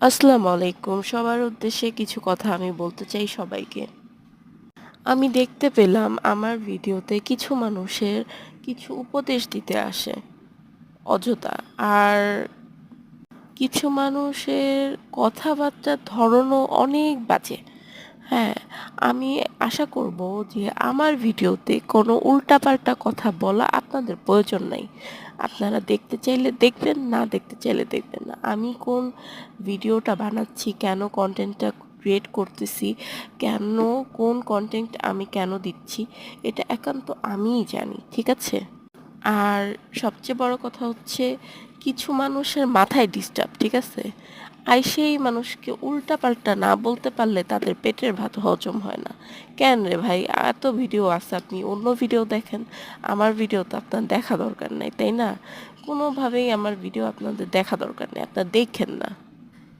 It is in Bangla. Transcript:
আসসালামু আলাইকুম। সবার উদ্দেশ্যে কিছু কথা আমি বলতে চাই সবাইকে। আমি দেখতে পেলাম আমার ভিডিওতে কিছু মানুষের কিছু উপদেশ দিতে আসে অযথা। আর কিছু মানুষের কথাবার্তার ধরনও অনেক বাজে। হ্যাঁ, আমি আশা করব যে আমার ভিডিওতে কোনো উল্টাপাল্টা কথা বলা আপনাদের প্রয়োজন নাই। আপনারা দেখতে চাইলে দেখবেন, না দেখতে চাইলে দেখবেন না। আমি কোন ভিডিওটা বানাচ্ছি, কেন কনটেন্টটা ক্রিয়েট করতেছি, কেন কোন কনটেন্ট আমি কেন দিচ্ছি, এটা একান্ত আমিই জানি। ঠিক আছে? আর সবচেয়ে বড় কথা হচ্ছে কিছু মানুষের মাথায় ডিস্টার্ব, ঠিক আছে? আর সেই মানুষকে উল্টাপাল্টা না বলতে পারলে তাদের পেটের ভাত হজম হয় না। কেন রে ভাই, এত ভিডিও আছে, আপনি অন্য ভিডিও দেখেন, আমার ভিডিও তো আপনার দেখা দরকার নাই, তাই না? কোনোভাবেই আমার ভিডিও আপনাদের দেখা দরকার নেই, আপনারা দেখেন না।